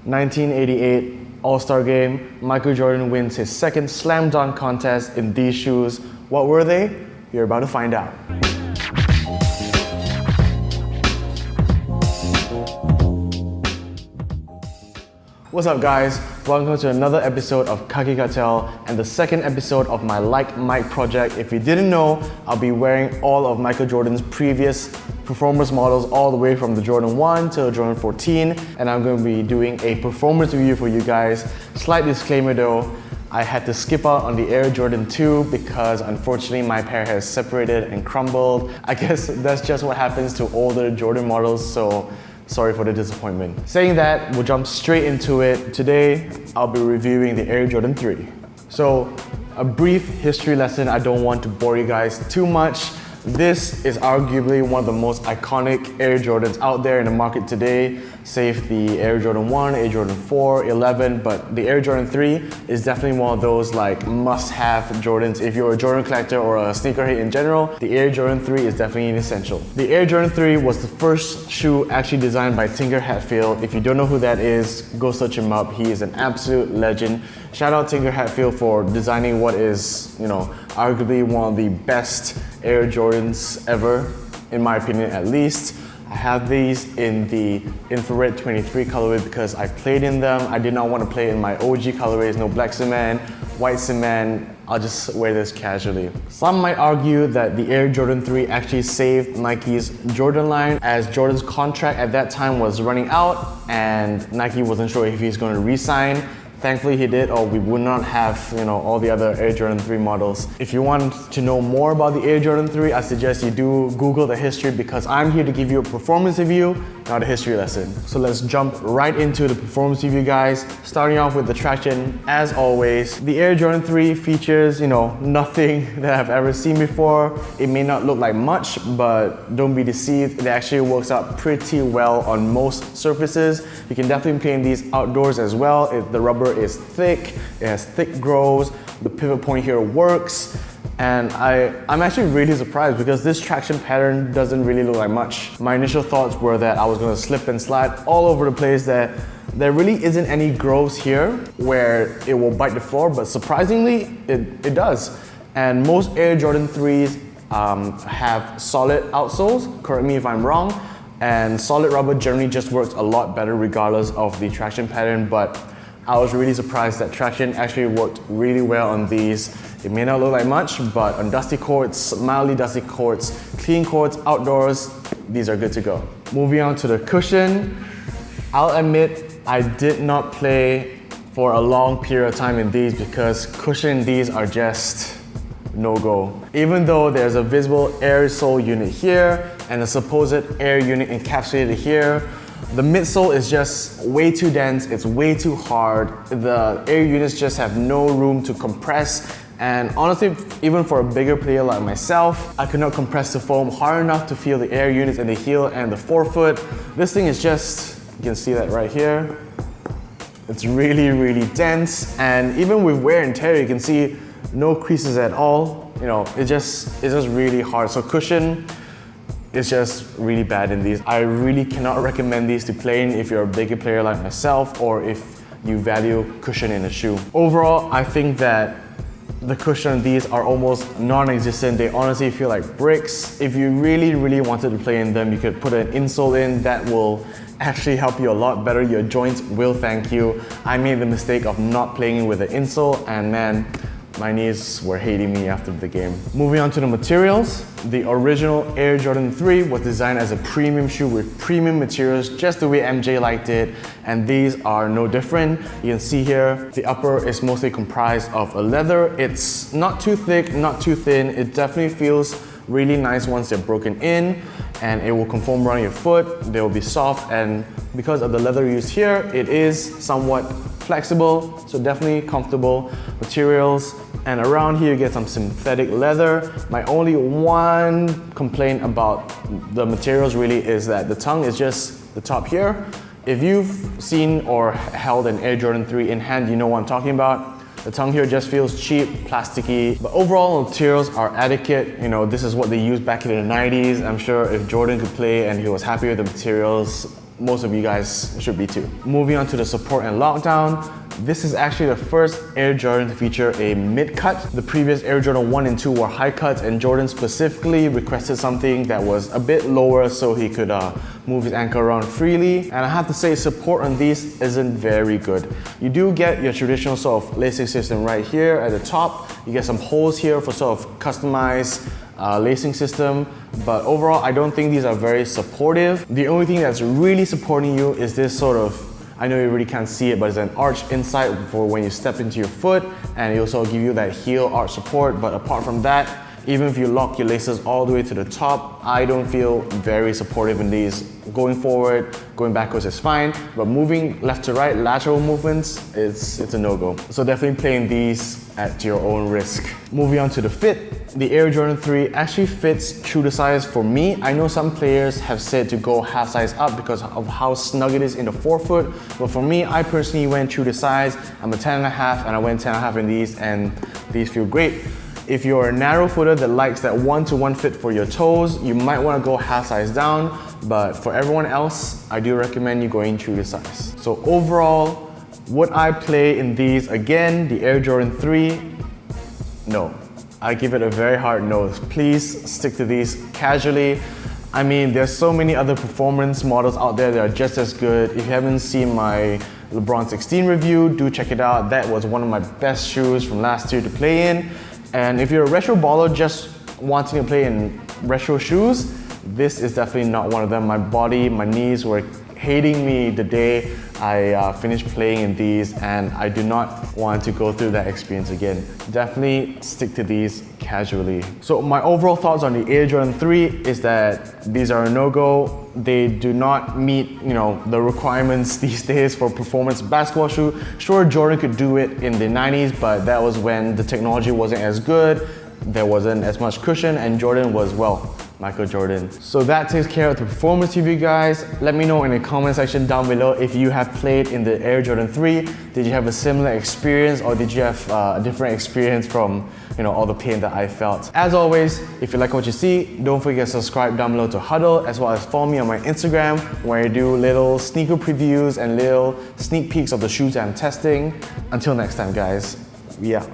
1988 All-Star Game, Michael Jordan wins his second slam dunk contest in these shoes. What were they? You're about to find out. What's up guys? Welcome to another episode of Kaki Kartel and the second episode of my Like Mike project. If you didn't know, I'll be wearing all of Michael Jordan's previous performance models all the way from the Jordan 1 to the Jordan 14, and I'm going to be doing a performance review for you guys. Slight disclaimer though, I had to skip out on the Air Jordan 2 because unfortunately my pair has separated and crumbled. I guess that's just what happens to older Jordan models, so sorry for the disappointment. Saying that, we'll jump straight into it. Today, I'll be reviewing the Air Jordan 3. So, a brief history lesson. I don't want to bore you guys too much. This is arguably one of the most iconic Air Jordans out there in the market today, save the Air Jordan 1, Air Jordan 4, 11, but the Air Jordan 3 is definitely one of those like must-have Jordans. If you're a Jordan collector or a sneakerhead in general, the Air Jordan 3 is definitely an essential. The Air Jordan 3 was the first shoe actually designed by Tinker Hatfield. If you don't know who that is, go search him up. He is an absolute legend. Shout out Tinker Hatfield for designing what is, arguably one of the best Air Jordans ever, in my opinion at least. I have these in the infrared 23 colorway because I played in them. I did not want to play in my OG colorways, no black cement, white cement. I'll just wear this casually. Some might argue that the Air Jordan 3 actually saved Nike's Jordan line, as Jordan's contract at that time was running out and Nike wasn't sure if he's going to re-sign. Thankfully he did, or we would not have all the other Air Jordan 3 models. If you want to know more about the Air Jordan 3, I suggest you do Google the history because I'm here to give you a performance review, not a history lesson. So let's jump right into the performance review guys. Starting off with the traction, as always. The Air Jordan 3 features, nothing that I've ever seen before. It may not look like much, but don't be deceived. It actually works out pretty well on most surfaces. You can definitely play in these outdoors as well. The rubber is thick, it has thick grooves, the pivot point here works, and I'm actually really surprised because this traction pattern doesn't really look like much. My initial thoughts were that I was going to slip and slide all over the place, that there really isn't any grooves here where it will bite the floor, but surprisingly it does. And most Air Jordan 3s have solid outsoles, correct me if I'm wrong, and solid rubber generally just works a lot better regardless of the traction pattern, but I was really surprised that traction actually worked really well on these. It may not look like much, but on dusty courts, mildly dusty courts, clean courts, outdoors, these are good to go. Moving on to the cushion. I'll admit, I did not play for a long period of time in these because cushion in these are just no-go. Even though there's a visible air sole unit here and a supposed air unit encapsulated here, the midsole is just way too dense, it's way too hard. The air units just have no room to compress, and honestly, even for a bigger player like myself, I could not compress the foam hard enough to feel the air units in the heel and the forefoot. This thing is just, you can see that right here. It's really, really dense, and even with wear and tear, you can see no creases at all. It's just really hard. So cushion, it's just really bad in these. I really cannot recommend these to play in if you're a bigger player like myself or if you value cushion in a shoe. Overall, I think that the cushion on these are almost non-existent. They honestly feel like bricks. If you really, really wanted to play in them, you could put an insole in. That will actually help you a lot better. Your joints will thank you. I made the mistake of not playing with an insole, and man, my knees were hating me after the game. Moving on to the materials. The original Air Jordan 3 was designed as a premium shoe with premium materials, just the way MJ liked it, and these are no different. You can see here, the upper is mostly comprised of a leather. It's not too thick, not too thin. It definitely feels really nice once they're broken in, and it will conform around your foot. They will be soft, and because of the leather used here, it is somewhat flexible, so definitely comfortable materials. And around here you get some synthetic leather. My only one complaint about the materials really is that the tongue is just the top here. If you've seen or held an Air Jordan 3 in hand, you know what I'm talking about. The tongue here just feels cheap, plasticky, but overall materials are adequate. This is what they used back in the 90s. I'm sure if Jordan could play and he was happy with the materials, most of you guys should be too. Moving on to the support and lockdown. This is actually the first Air Jordan to feature a mid-cut. The previous Air Jordan 1 and 2 were high cuts, and Jordan specifically requested something that was a bit lower so he could move his ankle around freely. And I have to say, support on these isn't very good. You do get your traditional sort of lacing system right here at the top. You get some holes here for sort of customized lacing system, but overall I don't think these are very supportive. The only thing that's really supporting you is this sort of, I know you really can't see it, but it's an arch inside for when you step into your foot, and it also give you that heel arch support. But apart from that, even if you lock your laces all the way to the top, I don't feel very supportive in these. Going forward, going backwards is fine, but moving left to right, lateral movements, it's a no-go. So definitely playing these at your own risk. Moving on to the fit, the Air Jordan 3 actually fits true to size for me. I know some players have said to go half size up because of how snug it is in the forefoot, but for me, I personally went true to size. I'm a 10.5 and I went 10.5 in these, and these feel great. If you're a narrow footer that likes that 1-to-1 fit for your toes, you might want to go half size down, but for everyone else, I do recommend you going true to size. So overall, would I play in these again, the Air Jordan 3? No. I give it a very hard no. Please stick to these casually. I mean, there's so many other performance models out there that are just as good. If you haven't seen my LeBron 16 review, do check it out. That was one of my best shoes from last year to play in. And if you're a retro baller just wanting to play in retro shoes, this is definitely not one of them. My body, my knees were hating me the day I finished playing in these, and I do not want to go through that experience again. Definitely stick to these casually. So my overall thoughts on the Air Jordan 3 is that these are a no-go. They do not meet, the requirements these days for performance basketball shoe. Sure, Jordan could do it in the 90s, but that was when the technology wasn't as good, there wasn't as much cushion, and Jordan was, well, Michael Jordan. So that takes care of the performance review, guys. Let me know in the comment section down below if you have played in the Air Jordan 3. Did you have a similar experience, or did you have a different experience from all the pain that I felt? As always, if you like what you see, don't forget to subscribe down below to Huddle, as well as follow me on my Instagram, where I do little sneaker previews and little sneak peeks of the shoes that I'm testing. Until next time, guys, we out.